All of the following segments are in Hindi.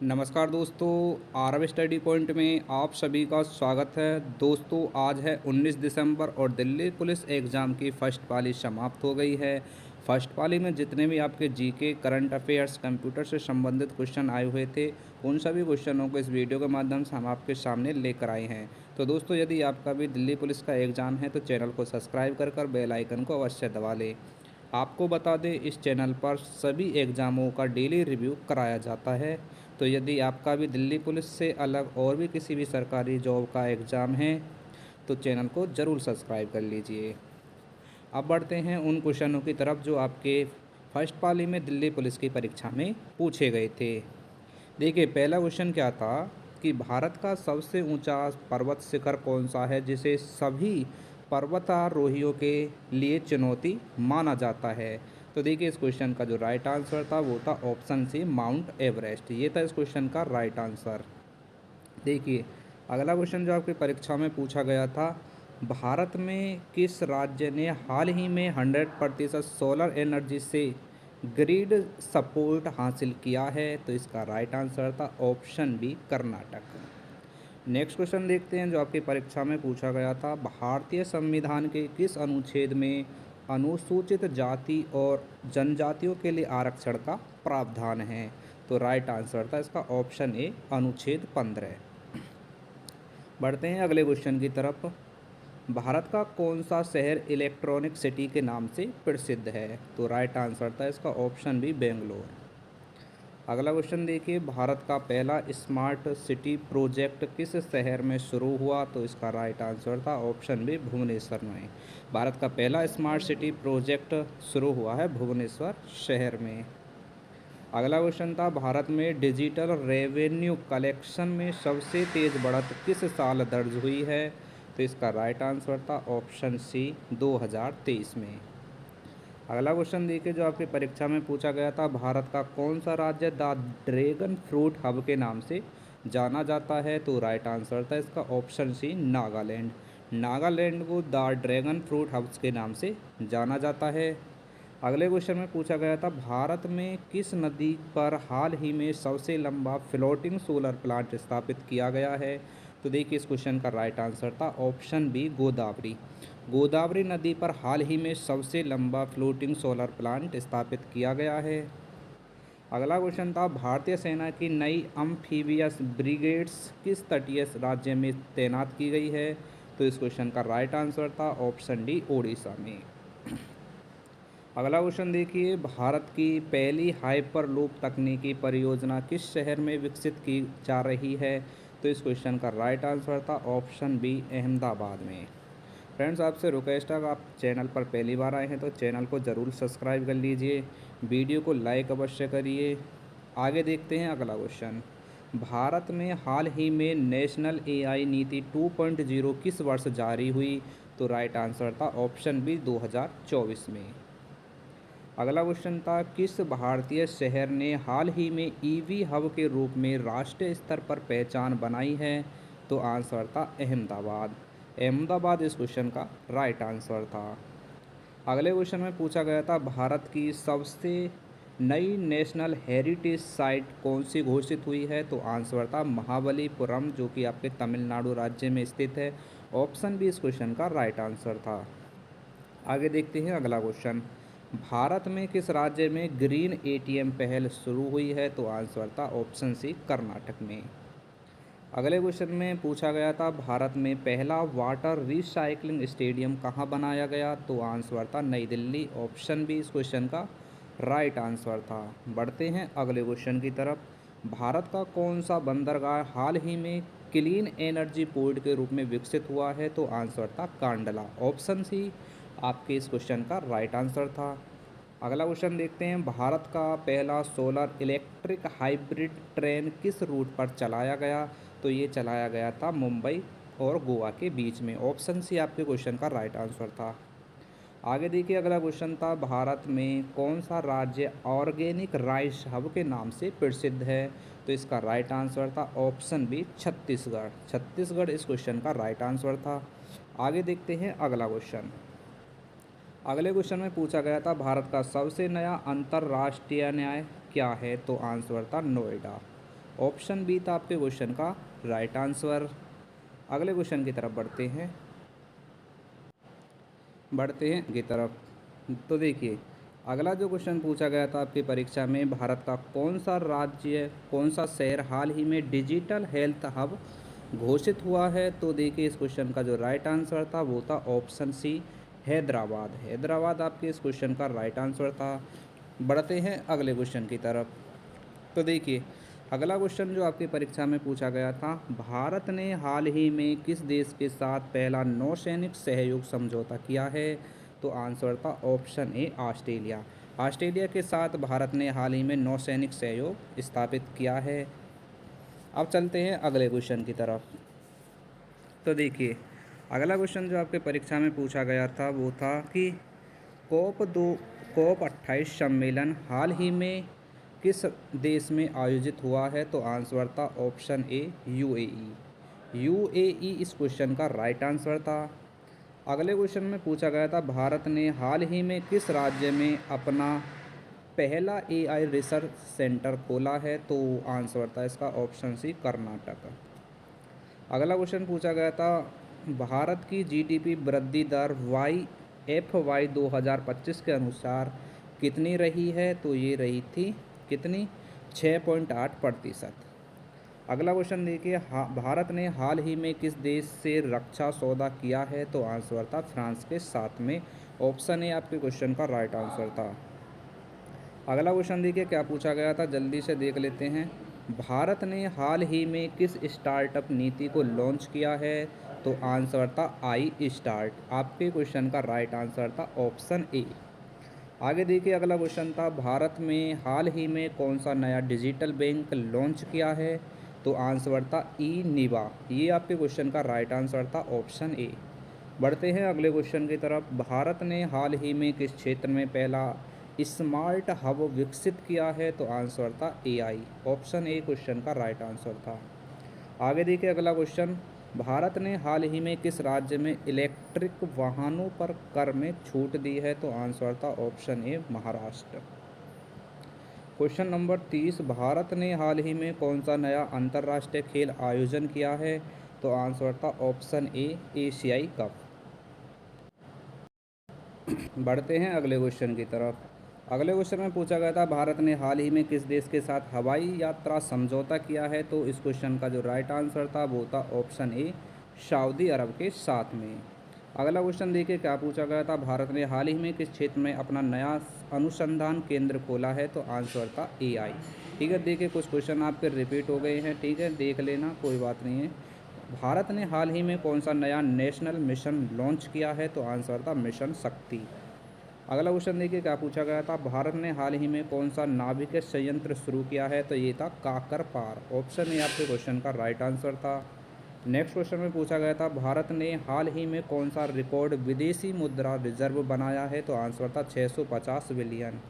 नमस्कार दोस्तों, आरव स्टडी पॉइंट में आप सभी का स्वागत है। दोस्तों आज है 19 दिसंबर और दिल्ली पुलिस एग्ज़ाम की फ़र्स्ट पाली समाप्त हो गई है। फ़र्स्ट पाली में जितने भी आपके जीके, करंट अफेयर्स, कंप्यूटर से संबंधित क्वेश्चन आए हुए थे, उन सभी क्वेश्चनों को इस वीडियो के माध्यम से हम आपके सामने लेकर आए हैं। तो दोस्तों यदि आपका भी दिल्ली पुलिस का एग्ज़ाम है तो चैनल को सब्सक्राइब कर बेल आइकन को अवश्य दबा लें। आपको बता दें इस चैनल पर सभी एग्ज़ामों का डेली रिव्यू कराया जाता है। तो यदि आपका भी दिल्ली पुलिस से अलग और भी किसी भी सरकारी जॉब का एग्ज़ाम है तो चैनल को ज़रूर सब्सक्राइब कर लीजिए। अब बढ़ते हैं उन क्वेश्चनों की तरफ जो आपके फर्स्ट पाली में दिल्ली पुलिस की परीक्षा में पूछे गए थे। देखिए पहला क्वेश्चन क्या था कि भारत का सबसे ऊंचा पर्वत शिखर कौन सा है जिसे सभी पर्वतारोहियों के लिए चुनौती माना जाता है। तो देखिए इस क्वेश्चन का जो राइट आंसर था वो था ऑप्शन सी माउंट एवरेस्ट। ये था इस क्वेश्चन का राइट आंसर। देखिए अगला क्वेश्चन जो आपकी परीक्षा में पूछा गया था, भारत में किस राज्य ने हाल ही में 100% सोलर एनर्जी से ग्रिड सपोर्ट हासिल किया है। तो इसका राइट आंसर था option B Karnataka. Next question देखते हैं जो आपकी परीक्षा में पूछा गया था, भारतीय संविधान के किस अनुच्छेद में अनुसूचित जाति और जनजातियों के लिए आरक्षण का प्रावधान है। तो राइट आंसर था इसका ऑप्शन ए अनुच्छेद 15। बढ़ते हैं अगले क्वेश्चन की तरफ, भारत का कौन सा शहर इलेक्ट्रॉनिक सिटी के नाम से प्रसिद्ध है। तो राइट आंसर था इसका ऑप्शन बी बेंगलोर। अगला क्वेश्चन देखिए, भारत का पहला स्मार्ट सिटी प्रोजेक्ट किस शहर में शुरू हुआ। तो इसका राइट आंसर था ऑप्शन बी भुवनेश्वर में। भारत का पहला स्मार्ट सिटी प्रोजेक्ट शुरू हुआ है भुवनेश्वर शहर में। अगला क्वेश्चन था, भारत में डिजिटल रेवेन्यू कलेक्शन में सबसे तेज़ बढ़त किस साल दर्ज हुई है। तो इसका राइट आंसर था ऑप्शन सी 2023 में। अगला क्वेश्चन देखिए जो आपकी परीक्षा में पूछा गया था, भारत का कौन सा राज्य द ड्रैगन फ्रूट हब के नाम से जाना जाता है। तो राइट आंसर था इसका ऑप्शन सी नागालैंड। नागालैंड को द ड्रैगन फ्रूट हब्स के नाम से जाना जाता है। अगले क्वेश्चन में पूछा गया था, भारत में किस नदी पर हाल ही में सबसे लंबा फ्लोटिंग सोलर प्लांट स्थापित किया गया है। तो देखिए इस क्वेश्चन का राइट आंसर था ऑप्शन बी गोदावरी। गोदावरी नदी पर हाल ही में सबसे लंबा फ्लोटिंग सोलर प्लांट स्थापित किया गया है। अगला क्वेश्चन था, भारतीय सेना की नई अम्फीबियस ब्रिगेड्स किस तटीय राज्य में तैनात की गई है। तो इस क्वेश्चन का राइट आंसर था ऑप्शन डी ओडिशा में। अगला क्वेश्चन देखिए, भारत की पहली हाइपरलूप तकनीकी परियोजना किस शहर में विकसित की जा रही है। तो इस क्वेश्चन का राइट आंसर था ऑप्शन बी अहमदाबाद में। फ्रेंड्स आपसे रिक्वेस्ट है, अगर आप चैनल पर पहली बार आए हैं तो चैनल को ज़रूर सब्सक्राइब कर लीजिए, वीडियो को लाइक अवश्य करिए। आगे देखते हैं अगला क्वेश्चन, भारत में हाल ही में नेशनल एआई नीति 2.0 किस वर्ष जारी हुई। तो राइट आंसर था ऑप्शन बी 2024 में। अगला क्वेश्चन था, किस भारतीय शहर ने हाल ही में ईवी हब के रूप में राष्ट्रीय स्तर पर पहचान बनाई है। तो आंसर था अहमदाबाद। अहमदाबाद इस क्वेश्चन का राइट आंसर था। अगले क्वेश्चन में पूछा गया था, भारत की सबसे नई नेशनल हेरिटेज साइट कौन सी घोषित हुई है। तो आंसर था महाबलीपुरम, जो कि आपके तमिलनाडु राज्य में स्थित है। ऑप्शन बी इस क्वेश्चन का राइट आंसर था। आगे देखते हैं अगला क्वेश्चन, भारत में किस राज्य में ग्रीन एटीएम पहल शुरू हुई है। तो आंसर था ऑप्शन सी कर्नाटक में। अगले क्वेश्चन में पूछा गया था, भारत में पहला वाटर रिसाइकलिंग स्टेडियम कहाँ बनाया गया। तो आंसर था नई दिल्ली। ऑप्शन बी इस क्वेश्चन का राइट आंसर था। बढ़ते हैं अगले क्वेश्चन की तरफ, भारत का कौन सा बंदरगाह हाल ही में क्लीन एनर्जी पोर्ट के रूप में विकसित हुआ है। तो आंसर था कांडला। ऑप्शन सी आपके इस क्वेश्चन का राइट आंसर था। अगला क्वेश्चन देखते हैं, भारत का पहला सोलर इलेक्ट्रिक हाइब्रिड ट्रेन किस रूट पर चलाया गया। तो ये चलाया गया था मुंबई और गोवा के बीच में। ऑप्शन सी आपके क्वेश्चन का राइट आंसर था। आगे देखिए अगला क्वेश्चन था, भारत में कौन सा राज्य ऑर्गेनिक राइस हब के नाम से प्रसिद्ध है। तो इसका राइट आंसर था ऑप्शन बी छत्तीसगढ़। छत्तीसगढ़ इस क्वेश्चन का राइट आंसर था। आगे देखते हैं अगला क्वेश्चन। अगले क्वेश्चन में पूछा गया था, भारत का सबसे नया अंतर्राष्ट्रीय न्याय क्या है। तो आंसर था नोएडा। ऑप्शन बी था आपके क्वेश्चन का राइट आंसर। अगले क्वेश्चन की तरफ बढ़ते हैं की तरफ। तो देखिए, अगला जो क्वेश्चन पूछा गया था आपकी परीक्षा में, भारत का कौन सा राज्य, कौन सा शहर हाल ही में डिजिटल हेल्थ हब घोषित हुआ है? तो देखिए, इस क्वेश्चन का जो राइट आंसर था वो था ऑप्शन सी, हैदराबाद। हैदराबाद आपके इस क्वेश्चन का राइट आंसर था। बढ़ते हैं अगले क्वेश्चन की तरफ। तो देखिए, अगला क्वेश्चन जो आपकी परीक्षा में पूछा गया था, भारत ने हाल ही में किस देश के साथ पहला नौसैनिक सहयोग समझौता किया है? तो आंसर था ऑप्शन ए, ऑस्ट्रेलिया। ऑस्ट्रेलिया के साथ भारत ने हाल ही में नौसैनिक सहयोग स्थापित किया है। अब चलते हैं अगले क्वेश्चन की तरफ। तो देखिए, अगला क्वेश्चन जो आपके परीक्षा में पूछा गया था वो था कि कोप 28 सम्मेलन हाल ही में किस देश में आयोजित हुआ है? तो आंसर था ऑप्शन ए, यूएई। यूएई इस क्वेश्चन का राइट आंसर था। अगले क्वेश्चन में पूछा गया था, भारत ने हाल ही में किस राज्य में अपना पहला एआई रिसर्च सेंटर खोला है? तो आंसर था इसका ऑप्शन सी, कर्नाटक। अगला क्वेश्चन पूछा गया था, भारत की जीडीपी वृद्धि दर FY 2025 के अनुसार कितनी रही है? तो ये रही थी कितनी, 6.8%। अगला क्वेश्चन देखिए, भारत ने हाल ही में किस देश से रक्षा सौदा किया है? तो आंसर था फ्रांस के साथ में। ऑप्शन ए आपके क्वेश्चन का राइट आंसर था। अगला क्वेश्चन देखिए क्या पूछा गया था, जल्दी से देख लेते हैं। भारत ने हाल ही में किस स्टार्टअप नीति को लॉन्च किया है? तो आंसर था आई स्टार्ट। आपके क्वेश्चन का राइट आंसर था ऑप्शन ए। आगे देखिए, अगला क्वेश्चन था, भारत में हाल ही में कौन सा नया डिजिटल बैंक लॉन्च किया है? तो आंसर था ई निवा। ये आपके क्वेश्चन का राइट आंसर था ऑप्शन ए। बढ़ते हैं अगले क्वेश्चन की तरफ। भारत ने हाल ही में किस क्षेत्र में पहला स्मार्ट हब विकसित किया है? तो आंसर था एआई। ऑप्शन ए क्वेश्चन का राइट आंसर था। आगे देखिए, अगला क्वेश्चन, भारत ने हाल ही में किस राज्य में इलेक्ट्रिक वाहनों पर कर में छूट दी है? तो आंसर था option A, Maharashtra. Question number 30, Bharat ने हाल ही में कौन सा नया अंतर्राष्ट्रीय खेल आयोजन किया है? तो आंसर था ऑप्शन ए, एशियाई कप। बढ़ते हैं अगले क्वेश्चन की तरफ। अगले क्वेश्चन में पूछा गया था, भारत ने हाल ही में किस देश के साथ हवाई यात्रा समझौता किया है? तो इस क्वेश्चन का जो राइट आंसर था वो था ऑप्शन ए, सऊदी अरब के साथ में। अगला क्वेश्चन देखिए क्या पूछा गया था, भारत ने हाल ही में किस क्षेत्र में अपना नया अनुसंधान केंद्र खोला है? तो आंसर था एआई। ठीक है, देखिए कुछ क्वेश्चन आपके रिपीट हो गए हैं, ठीक है, देख लेना, कोई बात नहीं है। भारत ने हाल ही में कौन सा नया नेशनल मिशन लॉन्च किया है? तो आंसर था मिशन शक्ति। अगला क्वेश्चन देखिए क्या पूछा गया था, भारत ने हाल ही में कौन सा नाभिकीय संयंत्र शुरू किया है? तो ये था काकरपार। ऑप्शन ए आपके क्वेश्चन का राइट आंसर था। नेक्स्ट क्वेश्चन में पूछा गया था, भारत ने हाल ही में कौन सा रिकॉर्ड विदेशी मुद्रा रिजर्व बनाया है? तो आंसर था 650 बिलियन।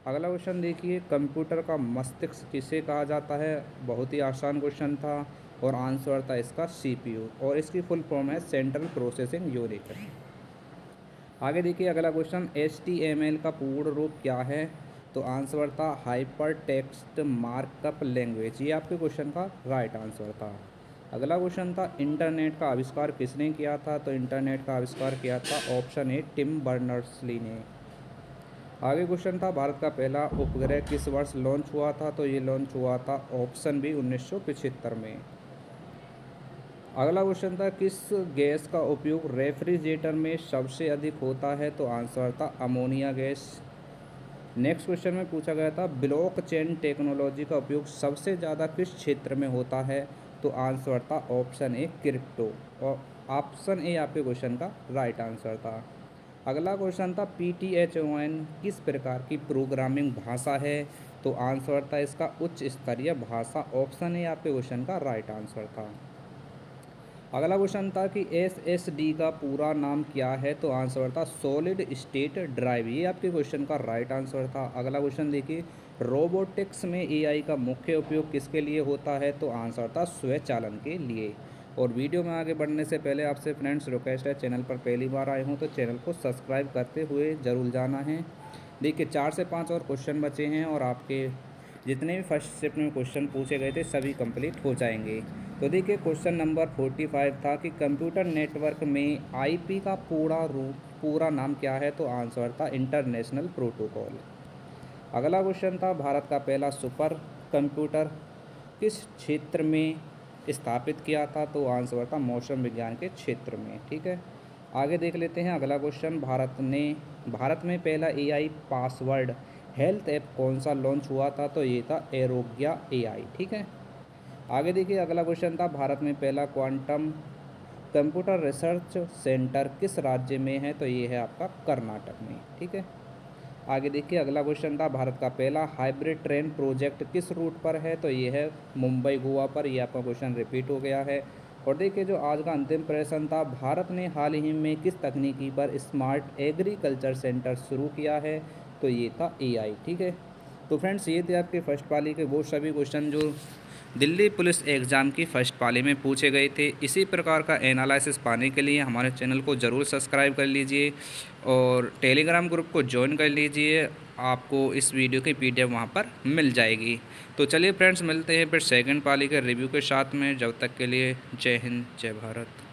अगला क्वेश्चन देखिए, कंप्यूटर का मस्तिष्क किसे कहा जाता है? बहुत ही आसान क्वेश्चन था और आंसर था इसका सीपीयू, और इसकी फुल फॉर्म है सेंट्रल प्रोसेसिंग यूनिट। आगे देखिए, अगला क्वेश्चन, HTML का पूर्ण रूप क्या है? तो आंसर था हाइपर टेक्स्ट मार्कअप लैंग्वेज। ये आपके क्वेश्चन का राइट आंसर था। अगला क्वेश्चन था, इंटरनेट का आविष्कार किसने किया था? तो इंटरनेट का आविष्कार किया था ऑप्शन ए, टिम बर्नर्स-ली ने। आगे क्वेश्चन था, भारत का पहला उपग्रह किस वर्ष लॉन्च हुआ था? तो ये लॉन्च हुआ था ऑप्शन बी, 1975 में। अगला क्वेश्चन था, किस गैस का उपयोग रेफ्रिजरेटर में सबसे अधिक होता है? तो आंसर था अमोनिया गैस। नेक्स्ट क्वेश्चन में पूछा गया था, ब्लॉकचेन टेक्नोलॉजी का उपयोग सबसे ज़्यादा किस क्षेत्र में होता है? तो आंसर था ऑप्शन ए, क्रिप्टो, और ऑप्शन ए आपके क्वेश्चन का राइट आंसर था। अगला क्वेश्चन था, PTHON किस प्रकार की प्रोग्रामिंग भाषा है? तो आंसर था इसका उच्च स्तरीय भाषा। ऑप्शन ए आपके क्वेश्चन का राइट आंसर था। अगला क्वेश्चन था कि SSD का पूरा नाम क्या है? तो आंसर था सॉलिड स्टेट ड्राइव। ये आपके क्वेश्चन का राइट आंसर था। अगला क्वेश्चन देखिए, रोबोटिक्स में AI का मुख्य उपयोग किसके लिए होता है? तो आंसर था स्वचालन के लिए। और वीडियो में आगे बढ़ने से पहले आपसे फ्रेंड्स रिक्वेस्ट है, चैनल पर पहली बार आए हों तो चैनल को सब्सक्राइब करते हुए ज़रूर जाना है। देखिए 4 से 5 और क्वेश्चन बचे हैं और आपके जितने भी फर्स्ट शिफ्ट में क्वेश्चन पूछे गए थे सभी कंप्लीट हो जाएंगे। तो देखिए क्वेश्चन नंबर 45 था कि कंप्यूटर नेटवर्क में आईपी का पूरा नाम क्या है, तो आंसर था इंटरनेशनल प्रोटोकॉल। अगला क्वेश्चन था भारत का पहला सुपर कंप्यूटर किस क्षेत्र में स्थापित किया था, तो आंसर था मौसम विज्ञान के क्षेत्र में। ठीक है, आगे देख लेते हैं अगला क्वेश्चन। भारत में पहला एआई पासवर्ड हेल्थ ऐप कौन सा लॉन्च हुआ था, तो ये था एरोग्या एआई। ठीक है, आगे देखिए अगला क्वेश्चन था भारत में पहला क्वांटम कंप्यूटर रिसर्च सेंटर किस राज्य में है, तो ये है आपका कर्नाटक में। ठीक है, आगे देखिए अगला क्वेश्चन था भारत का पहला हाइब्रिड ट्रेन प्रोजेक्ट किस रूट पर है, तो ये है मुंबई गोवा पर। ये आपका क्वेश्चन रिपीट हो गया है। और देखिए जो आज का अंतिम प्रश्न था, भारत ने हाल ही में किस तकनीकी पर स्मार्ट एग्रीकल्चर सेंटर शुरू किया है, तो ये था एआई। ठीक है, तो फ्रेंड्स ये थे आपके फर्स्ट पाली के वो सभी क्वेश्चन जो दिल्ली पुलिस एग्ज़ाम की फ़र्स्ट पाली में पूछे गए थे। इसी प्रकार का एनालिसिस पाने के लिए हमारे चैनल को ज़रूर सब्सक्राइब कर लीजिए और टेलीग्राम ग्रुप को ज्वाइन कर लीजिए। आपको इस वीडियो की पीडीएफ वहाँ पर मिल जाएगी। तो चलिए फ्रेंड्स, मिलते हैं फिर सेकंड पाली के रिव्यू के साथ में। जब तक के लिए जय हिंद, जय भारत।